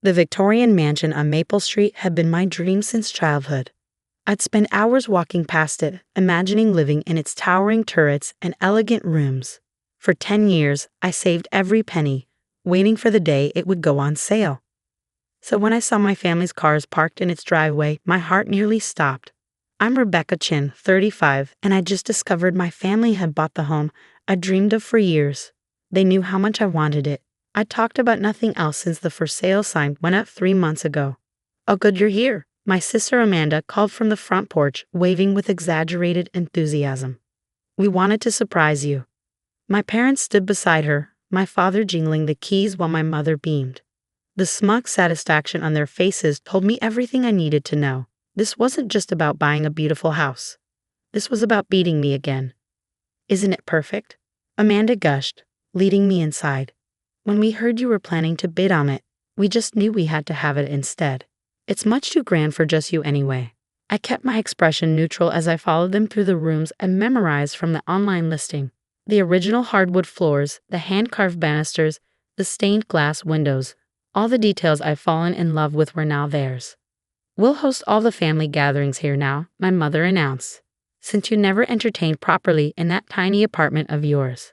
The Victorian mansion on Maple Street had been my dream since childhood. I'd spend hours walking past it, imagining living in its towering turrets and elegant rooms. For 10 years, I saved every penny, waiting for the day it would go on sale. So when I saw my family's cars parked in its driveway, my heart nearly stopped. I'm Rebecca Chin, 35, and I just discovered my family had bought the home I dreamed of for years. They knew how much I wanted it. I talked about nothing else since the for sale sign went up 3 months ago. "Oh, good you're here," my sister Amanda called from the front porch, waving with exaggerated enthusiasm. "We wanted to surprise you." My parents stood beside her, my father jingling the keys while my mother beamed. The smug satisfaction on their faces told me everything I needed to know. This wasn't just about buying a beautiful house. This was about beating me again. "Isn't it perfect?" Amanda gushed, leading me inside. "When we heard you were planning to bid on it, we just knew we had to have it instead. It's much too grand for just you anyway." I kept my expression neutral as I followed them through the rooms and memorized from the online listing. The original hardwood floors, the hand-carved banisters, the stained glass windows. All the details I'd fallen in love with were now theirs. "We'll host all the family gatherings here now," my mother announced, "since you never entertained properly in that tiny apartment of yours."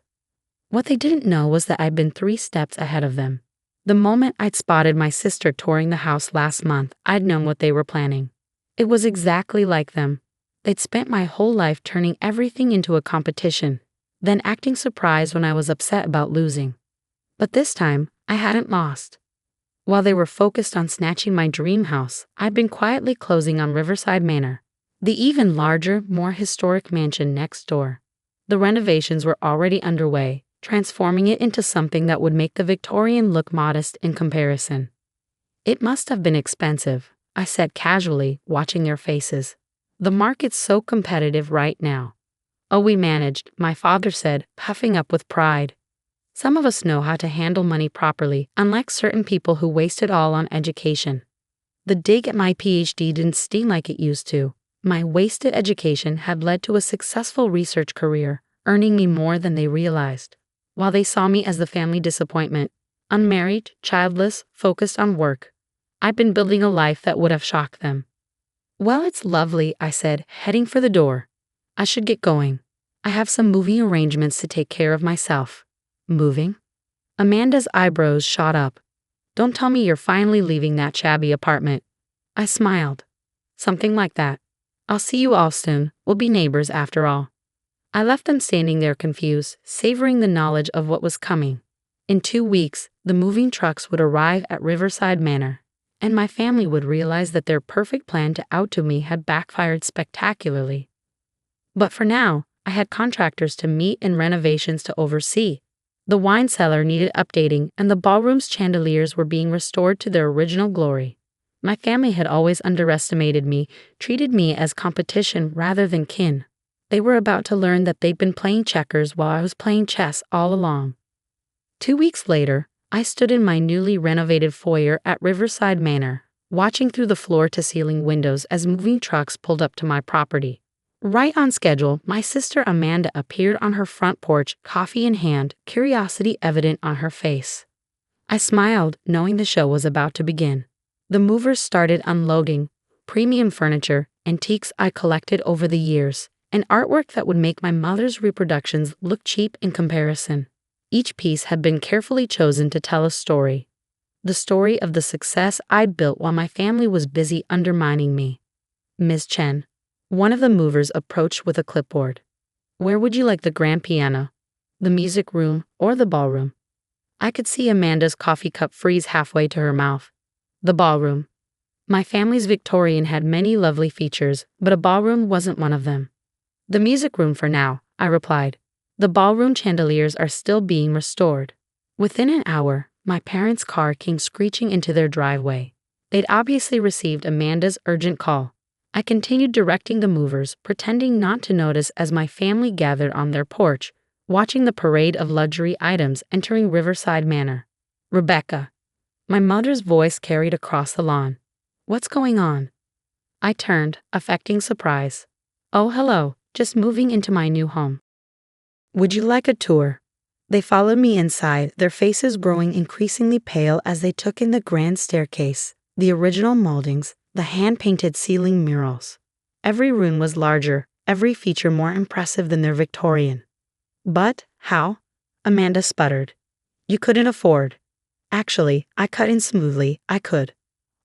What they didn't know was that I'd been 3 steps ahead of them. The moment I'd spotted my sister touring the house last month, I'd known what they were planning. It was exactly like them. They'd spent my whole life turning everything into a competition, then acting surprised when I was upset about losing. But this time, I hadn't lost. While they were focused on snatching my dream house, I'd been quietly closing on Riverside Manor, the even larger, more historic mansion next door. The renovations were already underway, transforming it into something that would make the Victorian look modest in comparison. "It must have been expensive," I said casually, watching their faces. "The market's so competitive right now." "Oh, we managed," my father said, puffing up with pride. "Some of us know how to handle money properly, unlike certain people who waste it all on education." The dig at my PhD didn't sting like it used to. My wasted education had led to a successful research career, earning me more than they realized. While they saw me as the family disappointment, unmarried, childless, focused on work, I'd been building a life that would have shocked them. "Well, it's lovely," I said, heading for the door. "I should get going. I have some moving arrangements to take care of myself." "Moving?" Amanda's eyebrows shot up. "Don't tell me you're finally leaving that shabby apartment." I smiled. "Something like that. I'll see you all soon. We'll be neighbors after all." I left them standing there confused, savoring the knowledge of what was coming. In 2 weeks, the moving trucks would arrive at Riverside Manor, and my family would realize that their perfect plan to outdo me had backfired spectacularly. But for now, I had contractors to meet and renovations to oversee. The wine cellar needed updating, and the ballroom's chandeliers were being restored to their original glory. My family had always underestimated me, treated me as competition rather than kin. They were about to learn that they'd been playing checkers while I was playing chess all along. 2 weeks later, I stood in my newly renovated foyer at Riverside Manor, watching through the floor-to-ceiling windows as moving trucks pulled up to my property. Right on schedule, my sister Amanda appeared on her front porch, coffee in hand, curiosity evident on her face. I smiled, knowing the show was about to begin. The movers started unloading premium furniture, antiques I collected over the years, and artwork that would make my mother's reproductions look cheap in comparison. Each piece had been carefully chosen to tell a story. The story of the success I'd built while my family was busy undermining me. "Ms. Chen," one of the movers approached with a clipboard. "Where would you like the grand piano? The music room or the ballroom?" I could see Amanda's coffee cup freeze halfway to her mouth. "The ballroom." My family's Victorian had many lovely features, but a ballroom wasn't one of them. "The music room for now," I replied. "The ballroom chandeliers are still being restored." Within an hour, my parents' car came screeching into their driveway. They'd obviously received Amanda's urgent call. I continued directing the movers, pretending not to notice as my family gathered on their porch, watching the parade of luxury items entering Riverside Manor. "Rebecca." My mother's voice carried across the lawn. "What's going on?" I turned, affecting surprise. "Oh, hello. Just moving into my new home." "Would you like a tour?" They followed me inside, their faces growing increasingly pale as they took in the grand staircase, the original moldings, the hand-painted ceiling murals. Every room was larger, every feature more impressive than their Victorian. But, how? Amanda sputtered. You couldn't afford. Actually, I cut in smoothly, I could.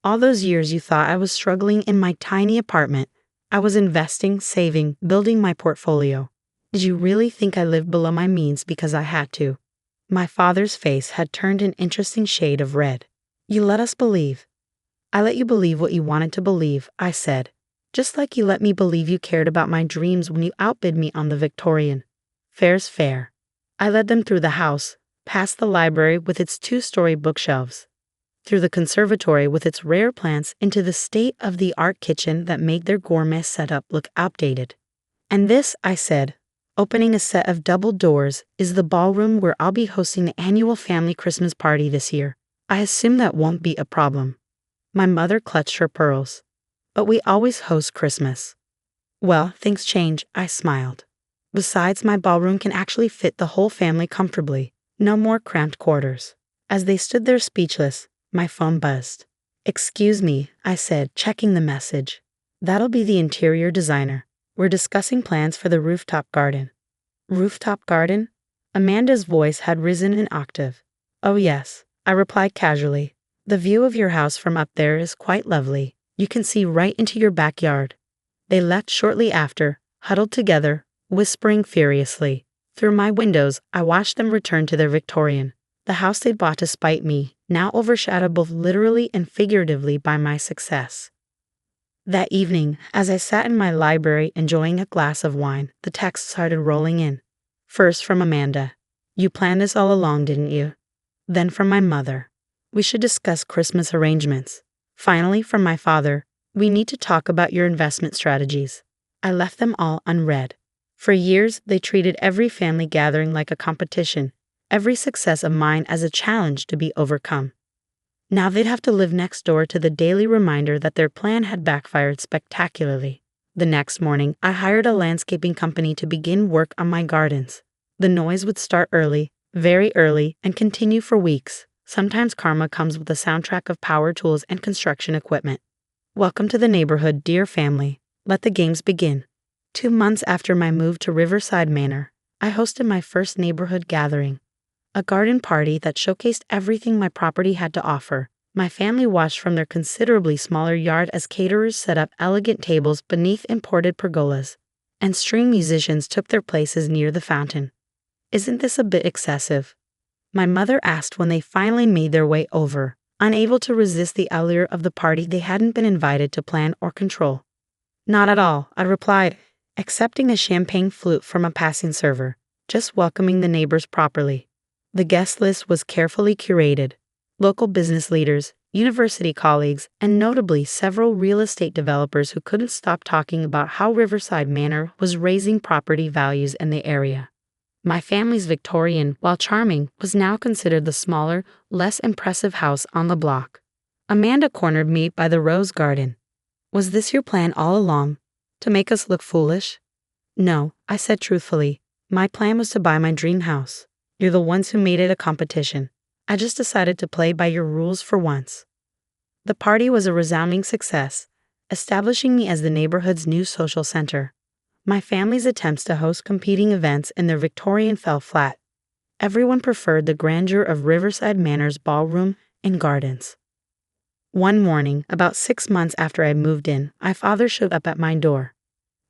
All those years you thought I was struggling in my tiny apartment, I was investing, saving, building my portfolio. Did you really think I lived below my means because I had to? My father's face had turned an interesting shade of red. You let us believe. I let you believe what you wanted to believe, I said. Just like you let me believe you cared about my dreams when you outbid me on the Victorian. Fair's fair. I led them through the house, past the library with its 2-story bookshelves, through the conservatory with its rare plants, into the state-of-the-art kitchen that made their gourmet setup look outdated. And this, I said, opening a set of double doors, is the ballroom where I'll be hosting the annual family Christmas party this year. I assume that won't be a problem. My mother clutched her pearls. But we always host Christmas. Well, things change, I smiled. Besides, my ballroom can actually fit the whole family comfortably. No more cramped quarters. As they stood there speechless, my phone buzzed. Excuse me, I said, checking the message. That'll be the interior designer. We're discussing plans for the rooftop garden. Rooftop garden? Amanda's voice had risen an octave. Oh yes, I replied casually. The view of your house from up there is quite lovely. You can see right into your backyard. They left shortly after, huddled together, whispering furiously. Through my windows, I watched them return to their Victorian. The house they'd bought to spite me, now overshadowed both literally and figuratively by my success. That evening, as I sat in my library enjoying a glass of wine, the texts started rolling in. First from Amanda. You planned this all along, didn't you? Then from my mother. We should discuss Christmas arrangements. Finally, from my father. We need to talk about your investment strategies. I left them all unread. For years, they treated every family gathering like a competition, every success of mine as a challenge to be overcome. Now they'd have to live next door to the daily reminder that their plan had backfired spectacularly. The next morning, I hired a landscaping company to begin work on my gardens. The noise would start early, very early, and continue for weeks. Sometimes karma comes with a soundtrack of power tools and construction equipment. Welcome to the neighborhood, dear family. Let the games begin. 2 months after my move to Riverside Manor, I hosted my first neighborhood gathering. A garden party that showcased everything my property had to offer. My family watched from their considerably smaller yard as caterers set up elegant tables beneath imported pergolas, and string musicians took their places near the fountain. Isn't this a bit excessive? My mother asked when they finally made their way over, unable to resist the allure of the party they hadn't been invited to plan or control. Not at all, I replied, accepting a champagne flute from a passing server, just welcoming the neighbors properly. The guest list was carefully curated. Local business leaders, university colleagues, and notably several real estate developers who couldn't stop talking about how Riverside Manor was raising property values in the area. My family's Victorian, while charming, was now considered the smaller, less impressive house on the block. Amanda cornered me by the rose garden. Was this your plan all along? To make us look foolish? No, I said truthfully. My plan was to buy my dream house. You're the ones who made it a competition. I just decided to play by your rules for once. The party was a resounding success, establishing me as the neighborhood's new social center. My family's attempts to host competing events in their Victorian fell flat. Everyone preferred the grandeur of Riverside Manor's ballroom and gardens. One morning, about 6 months after I moved in, my father showed up at my door.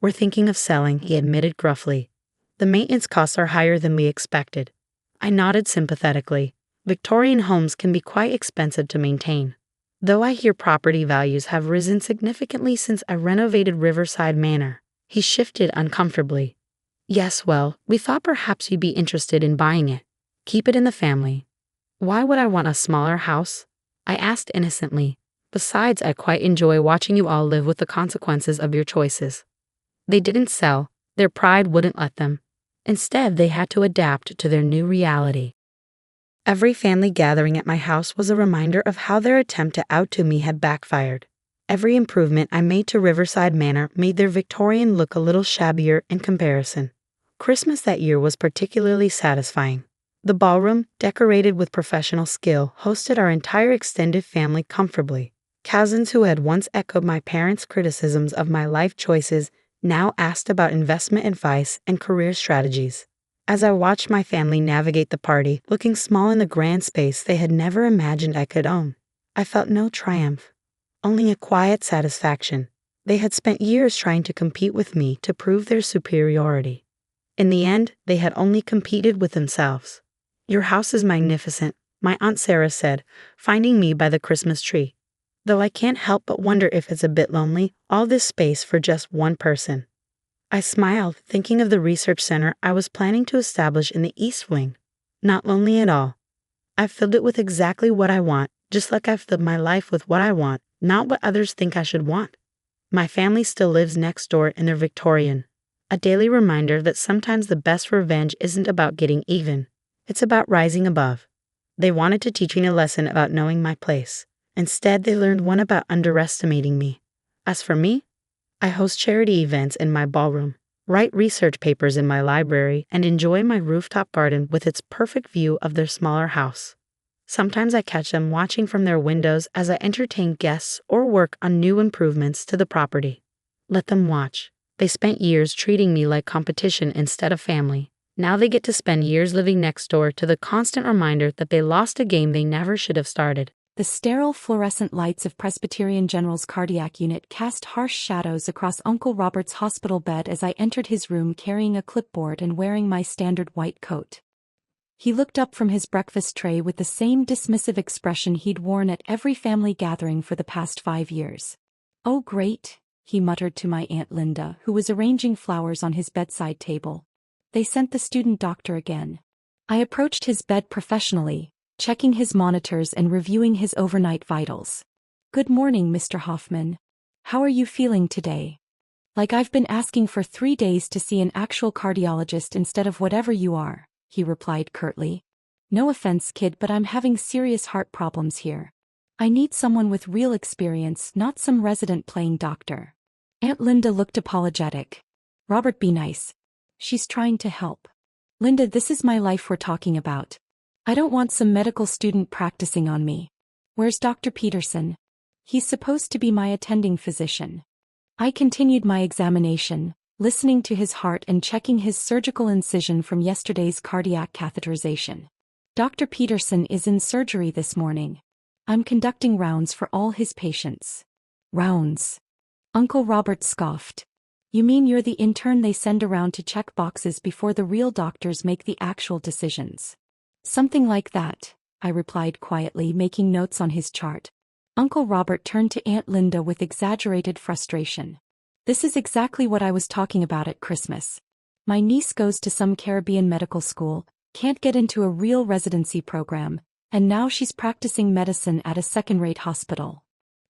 We're thinking of selling, he admitted gruffly. The maintenance costs are higher than we expected. I nodded sympathetically. Victorian homes can be quite expensive to maintain. Though I hear property values have risen significantly since I renovated Riverside Manor. He shifted uncomfortably. Yes, well, we thought perhaps you'd be interested in buying it. Keep it in the family. Why would I want a smaller house? I asked innocently. Besides, I quite enjoy watching you all live with the consequences of your choices. They didn't sell. Their pride wouldn't let them. Instead, they had to adapt to their new reality. Every family gathering at my house was a reminder of how their attempt to outdo me had backfired. Every improvement I made to Riverside Manor made their Victorian look a little shabbier in comparison. Christmas that year was particularly satisfying. The ballroom, decorated with professional skill, hosted our entire extended family comfortably. Cousins who had once echoed my parents' criticisms of my life choices now asked about investment advice and career strategies. As I watched my family navigate the party, looking small in the grand space they had never imagined I could own, I felt no triumph, only a quiet satisfaction. They had spent years trying to compete with me to prove their superiority. In the end, they had only competed with themselves. "Your house is magnificent," my Aunt Sarah said, finding me by the Christmas tree. "Though I can't help but wonder if it's a bit lonely, all this space for just one person." I smiled, thinking of the research center I was planning to establish in the East Wing. "Not lonely at all. I've filled it with exactly what I want, just like I've filled my life with what I want, not what others think I should want." My family still lives next door in their Victorian, a daily reminder that sometimes the best revenge isn't about getting even. It's about rising above. They wanted to teach me a lesson about knowing my place. Instead, they learned one about underestimating me. As for me, I host charity events in my ballroom, write research papers in my library, and enjoy my rooftop garden with its perfect view of their smaller house. Sometimes I catch them watching from their windows as I entertain guests or work on new improvements to the property. Let them watch. They spent years treating me like competition instead of family. Now they get to spend years living next door to the constant reminder that they lost a game they never should have started. The sterile fluorescent lights of Presbyterian General's cardiac unit cast harsh shadows across Uncle Robert's hospital bed as I entered his room carrying a clipboard and wearing my standard white coat. He looked up from his breakfast tray with the same dismissive expression he'd worn at every family gathering for the past 5 years. "Oh great," he muttered to my Aunt Linda, who was arranging flowers on his bedside table. "They sent the student doctor again." I approached his bed professionally, checking his monitors and reviewing his overnight vitals. "Good morning, Mr. Hoffman. How are you feeling today?" "Like I've been asking for 3 days to see an actual cardiologist instead of whatever you are," he replied curtly. "No offense, kid, but I'm having serious heart problems here. I need someone with real experience, not some resident playing doctor." Aunt Linda looked apologetic. "Robert, be nice. She's trying to help." "Linda, this is my life we're talking about. I don't want some medical student practicing on me. Where's Dr. Peterson? He's supposed to be my attending physician." I continued my examination, listening to his heart and checking his surgical incision from yesterday's cardiac catheterization. "Dr. Peterson is in surgery this morning. I'm conducting rounds for all his patients." "Rounds?" Uncle Robert scoffed. "You mean you're the intern they send around to check boxes before the real doctors make the actual decisions?" "Something like that," I replied quietly, making notes on his chart. Uncle Robert turned to Aunt Linda with exaggerated frustration. "This is exactly what I was talking about at Christmas. My niece goes to some Caribbean medical school, can't get into a real residency program, and now she's practicing medicine at a second-rate hospital."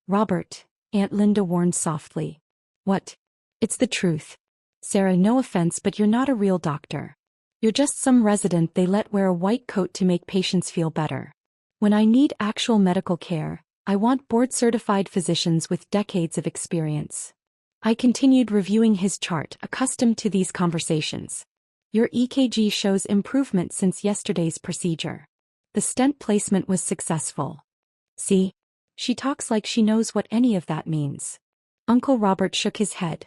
"Robert," Aunt Linda warned softly. "What?" "It's the truth. Sarah, no offense, but you're not a real doctor. You're just some resident they let wear a white coat to make patients feel better. When I need actual medical care, I want board-certified physicians with decades of experience." I continued reviewing his chart, accustomed to these conversations. "Your EKG shows improvement since yesterday's procedure. The stent placement was successful." "See? She talks like she knows what any of that means." Uncle Robert shook his head.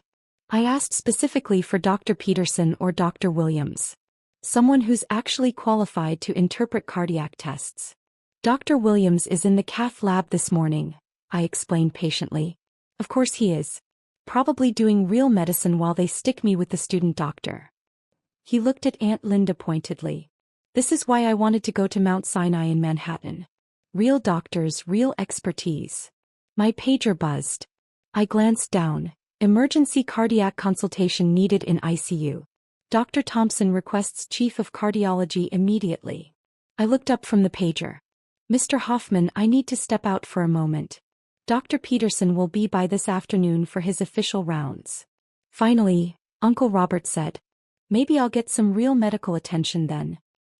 "I asked specifically for Dr. Peterson or Dr. Williams. Someone who's actually qualified to interpret cardiac tests. Dr. Williams is in the cath lab this morning," I explained patiently. "Of course he is. Probably doing real medicine while they stick me with the student doctor." He looked at Aunt Linda pointedly. "This is why I wanted to go to Mount Sinai in Manhattan. Real doctors, real expertise." My pager buzzed. I glanced down. "Emergency cardiac consultation needed in ICU. Dr. Thompson requests Chief of Cardiology immediately." I looked up from the pager. "Mr. Hoffman, I need to step out for a moment. Dr. Peterson will be by this afternoon for his official rounds." Finally, Uncle Robert said, "Maybe I'll get some real medical attention then."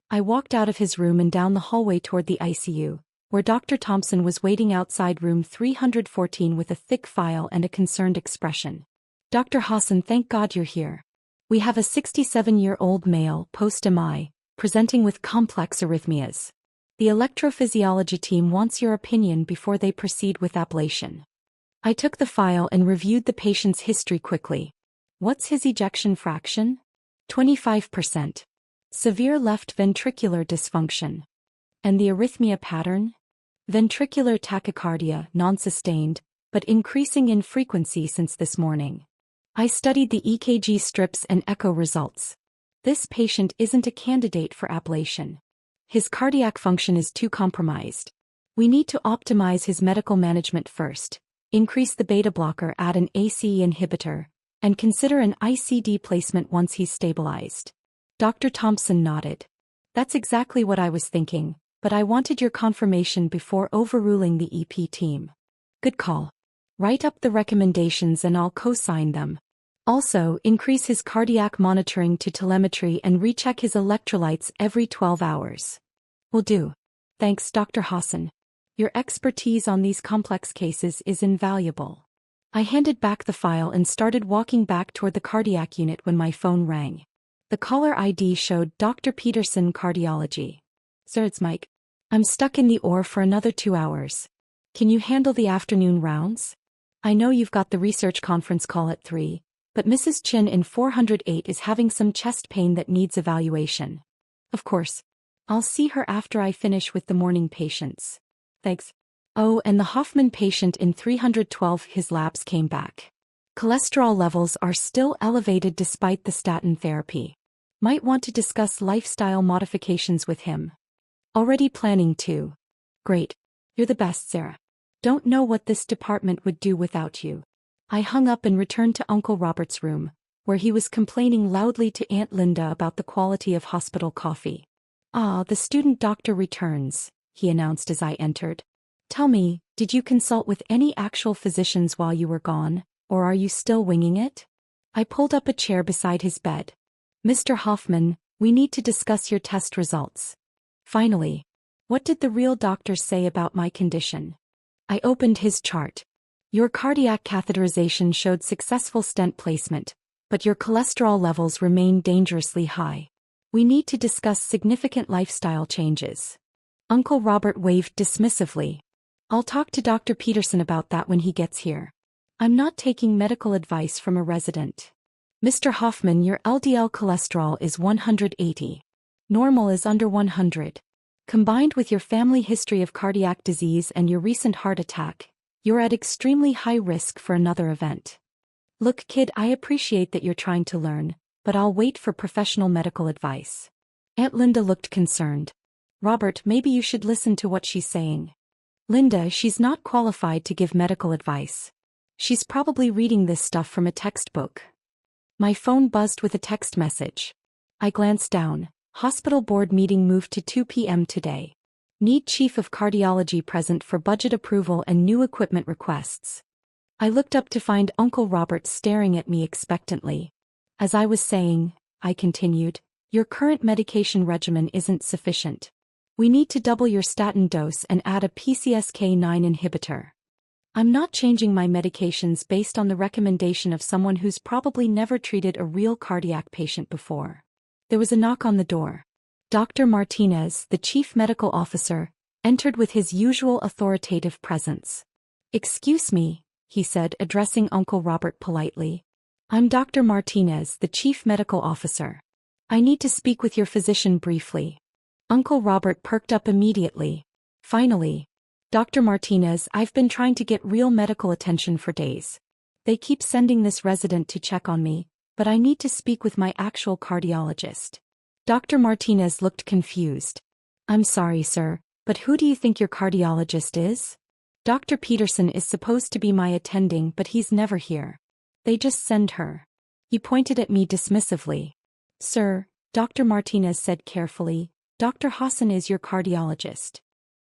I walked out of his room and down the hallway toward the ICU, where Dr. Thompson was waiting outside room 314 with a thick file and a concerned expression. "Dr. Hassan, thank God you're here. We have a 67-year-old male, post-MI, presenting with complex arrhythmias. The electrophysiology team wants your opinion before they proceed with ablation. I took the file and reviewed the patient's history quickly. What's his ejection fraction? 25%. Severe left ventricular dysfunction. And the arrhythmia pattern? Ventricular tachycardia, non-sustained, but increasing in frequency since this morning. I studied the EKG strips and echo results. This patient isn't a candidate for ablation. His cardiac function is too compromised. We need to optimize his medical management first, increase the beta blocker, add an ACE inhibitor, and consider an ICD placement once he's stabilized. Dr. Thompson nodded. That's exactly what I was thinking, but I wanted your confirmation before overruling the EP team. Good call. Write up the recommendations and I'll co-sign them. Also, increase his cardiac monitoring to telemetry and recheck his electrolytes every 12 hours. Will do. Thanks, Dr. Hassan. Your expertise on these complex cases is invaluable. I handed back the file and started walking back toward the cardiac unit when my phone rang. The caller ID showed Dr. Peterson, Cardiology. Sir, it's Mike. I'm stuck in the OR for another 2 hours. Can you handle the afternoon rounds? I know you've got the research conference call at 3, but Mrs. Chin in 408 is having some chest pain that needs evaluation. Of course. I'll see her after I finish with the morning patients. Thanks. Oh, and the Hoffman patient in 312, his labs came back. Cholesterol levels are still elevated despite the statin therapy. Might want to discuss lifestyle modifications with him. Already planning to. Great. You're the best, Sarah. Don't know what this department would do without you. I hung up and returned to Uncle Robert's room, where he was complaining loudly to Aunt Linda about the quality of hospital coffee. Ah, the student doctor returns, he announced as I entered. Tell me, did you consult with any actual physicians while you were gone, or are you still winging it? I pulled up a chair beside his bed. Mr. Hoffman, we need to discuss your test results. Finally. What did the real doctors say about my condition? I opened his chart. Your cardiac catheterization showed successful stent placement, but your cholesterol levels remain dangerously high. We need to discuss significant lifestyle changes. Uncle Robert waved dismissively. I'll talk to Dr. Peterson about that when he gets here. I'm not taking medical advice from a resident. Mr. Hoffman, your LDL cholesterol is 180. Normal is under 100. Combined with your family history of cardiac disease and your recent heart attack, you're at extremely high risk for another event. Look, kid, I appreciate that you're trying to learn, but I'll wait for professional medical advice. Aunt Linda looked concerned. Robert, maybe you should listen to what she's saying. Linda, she's not qualified to give medical advice. She's probably reading this stuff from a textbook. My phone buzzed with a text message. I glanced down. Hospital board meeting moved to 2 p.m. today. Need chief of cardiology present for budget approval and new equipment requests. I looked up to find Uncle Robert staring at me expectantly. As I was saying, I continued, your current medication regimen isn't sufficient. We need to double your statin dose and add a PCSK9 inhibitor. I'm not changing my medications based on the recommendation of someone who's probably never treated a real cardiac patient before. There was a knock on the door. Dr. Martinez, the chief medical officer, entered with his usual authoritative presence. Excuse me, he said, addressing Uncle Robert politely. I'm Dr. Martinez, the chief medical officer. I need to speak with your physician briefly. Uncle Robert perked up immediately. Finally. Dr. Martinez, I've been trying to get real medical attention for days. They keep sending this resident to check on me, but I need to speak with my actual cardiologist. Dr. Martinez looked confused. I'm sorry, sir, but who do you think your cardiologist is? Dr. Peterson is supposed to be my attending, but he's never here. They just send her. He pointed at me dismissively. Sir, Dr. Martinez said carefully, Dr. Hassan is your cardiologist.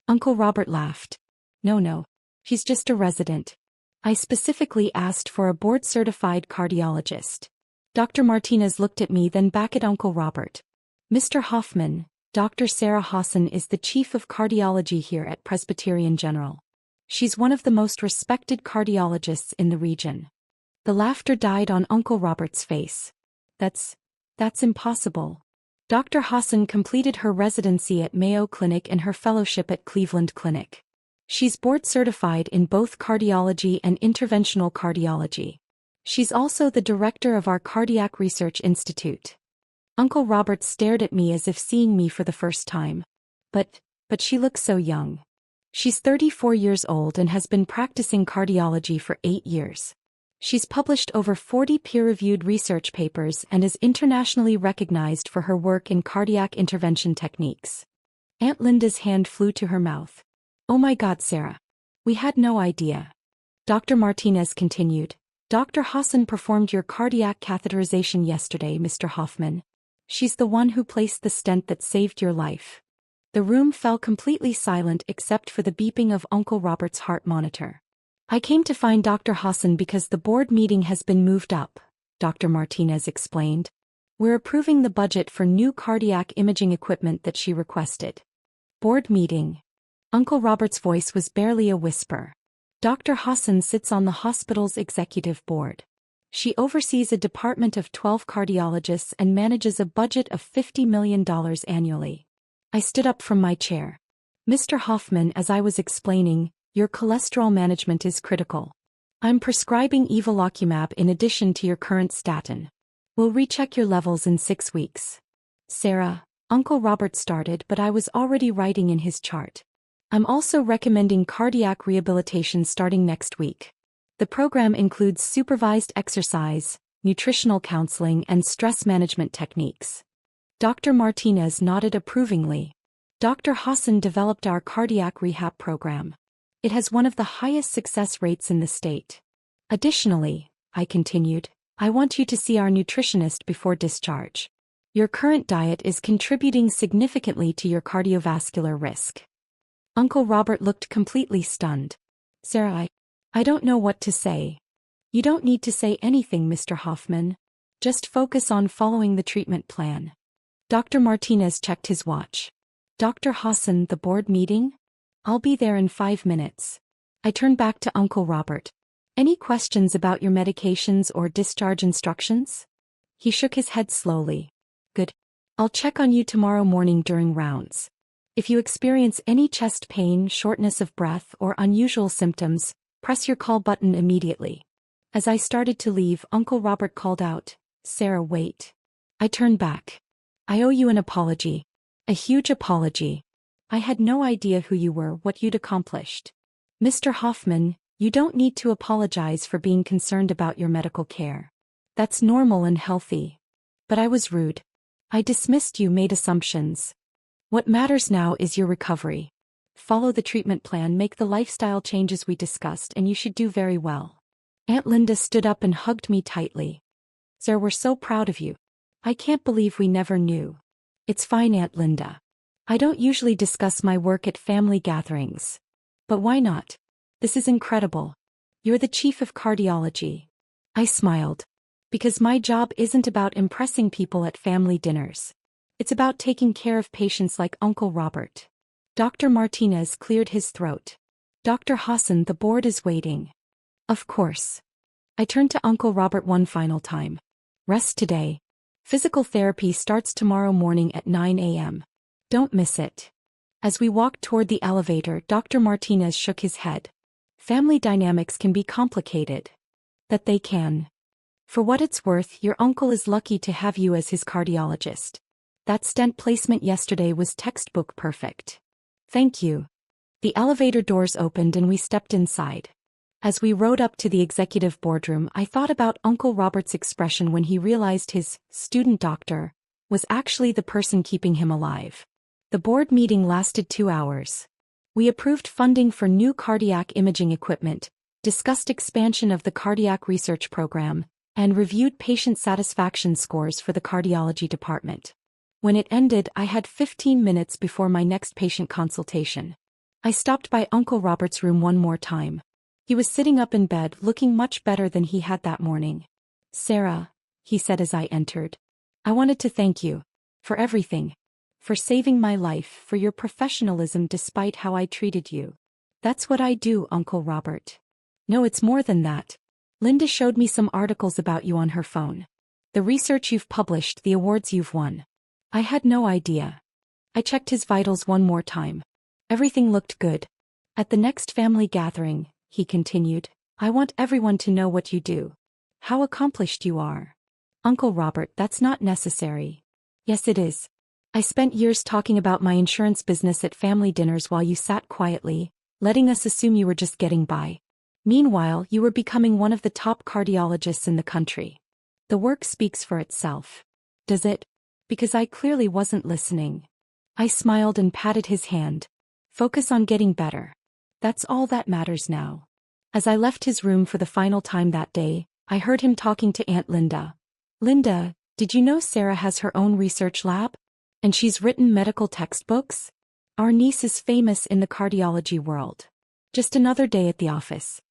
Uncle Robert laughed. No, she's just a resident. I specifically asked for a board-certified cardiologist. Dr. Martinez looked at me, then back at Uncle Robert. Mr. Hoffman, Dr. Sarah Hassan is the chief of cardiology here at Presbyterian General. She's one of the most respected cardiologists in the region. The laughter died on Uncle Robert's face. That's impossible. Dr. Hassan completed her residency at Mayo Clinic and her fellowship at Cleveland Clinic. She's board certified in both cardiology and interventional cardiology. She's also the director of our Cardiac Research Institute. Uncle Robert stared at me as if seeing me for the first time. But she looks so young. She's 34 years old and has been practicing cardiology for 8 years. She's published over 40 peer-reviewed research papers and is internationally recognized for her work in cardiac intervention techniques. Aunt Linda's hand flew to her mouth. Oh my God, Sarah. We had no idea. Dr. Martinez continued. Dr. Hassan performed your cardiac catheterization yesterday, Mr. Hoffman. She's the one who placed the stent that saved your life. The room fell completely silent except for the beeping of Uncle Robert's heart monitor. I came to find Dr. Hassan because the board meeting has been moved up, Dr. Martinez explained. We're approving the budget for new cardiac imaging equipment that she requested. Board meeting. Uncle Robert's voice was barely a whisper. Dr. Hassan sits on the hospital's executive board. She oversees a department of 12 cardiologists and manages a budget of $50 million annually. I stood up from my chair. Mr. Hoffman, as I was explaining, your cholesterol management is critical. I'm prescribing evolocumab in addition to your current statin. We'll recheck your levels in 6 weeks. Sarah, Uncle Robert started, but I was already writing in his chart. I'm also recommending cardiac rehabilitation starting next week. The program includes supervised exercise, nutritional counseling, and stress management techniques. Dr. Martinez nodded approvingly. Dr. Hassan developed our cardiac rehab program. It has one of the highest success rates in the state. Additionally, I continued, I want you to see our nutritionist before discharge. Your current diet is contributing significantly to your cardiovascular risk. Uncle Robert looked completely stunned. Sarah, I don't know what to say. You don't need to say anything, Mr. Hoffman. Just focus on following the treatment plan. Dr. Martinez checked his watch. Dr. Hassan, the board meeting? I'll be there in 5 minutes. I turned back to Uncle Robert. Any questions about your medications or discharge instructions? He shook his head slowly. Good. I'll check on you tomorrow morning during rounds. If you experience any chest pain, shortness of breath, or unusual symptoms, press your call button immediately. As I started to leave, Uncle Robert called out, Sarah, wait. I turned back. I owe you an apology. A huge apology. I had no idea who you were, what you'd accomplished. Mr. Hoffman, you don't need to apologize for being concerned about your medical care. That's normal and healthy. But I was rude. I dismissed you, made assumptions. What matters now is your recovery. Follow the treatment plan, make the lifestyle changes we discussed, and you should do very well. Aunt Linda stood up and hugged me tightly. Sir, we're so proud of you. I can't believe we never knew. It's fine, Aunt Linda. I don't usually discuss my work at family gatherings. But why not? This is incredible. You're the chief of cardiology. I smiled. Because my job isn't about impressing people at family dinners. It's about taking care of patients like Uncle Robert. Dr. Martinez cleared his throat. Dr. Hassan, the board is waiting. Of course. I turned to Uncle Robert one final time. Rest today. Physical therapy starts tomorrow morning at 9 a.m. Don't miss it. As we walked toward the elevator, Dr. Martinez shook his head. Family dynamics can be complicated. That they can. For what it's worth, your uncle is lucky to have you as his cardiologist. That stent placement yesterday was textbook perfect. Thank you. The elevator doors opened and we stepped inside. As we rode up to the executive boardroom, I thought about Uncle Robert's expression when he realized his student doctor was actually the person keeping him alive. The board meeting lasted 2 hours. We approved funding for new cardiac imaging equipment, discussed expansion of the cardiac research program, and reviewed patient satisfaction scores for the cardiology department. When it ended, I had 15 minutes before my next patient consultation. I stopped by Uncle Robert's room one more time. He was sitting up in bed, looking much better than he had that morning. Sarah, he said as I entered, I wanted to thank you. For everything. For saving my life, for your professionalism despite how I treated you. That's what I do, Uncle Robert. No, it's more than that. Linda showed me some articles about you on her phone. The research you've published, the awards you've won. I had no idea. I checked his vitals one more time. Everything looked good. At the next family gathering, he continued, I want everyone to know what you do. How accomplished you are. Uncle Robert, that's not necessary. Yes, it is. I spent years talking about my insurance business at family dinners while you sat quietly, letting us assume you were just getting by. Meanwhile, you were becoming one of the top cardiologists in the country. The work speaks for itself. Does it? Because I clearly wasn't listening. I smiled and patted his hand. Focus on getting better. That's all that matters now. As I left his room for the final time that day, I heard him talking to Aunt Linda. Linda, did you know Sarah has her own research lab? And she's written medical textbooks? Our niece is famous in the cardiology world. Just another day at the office.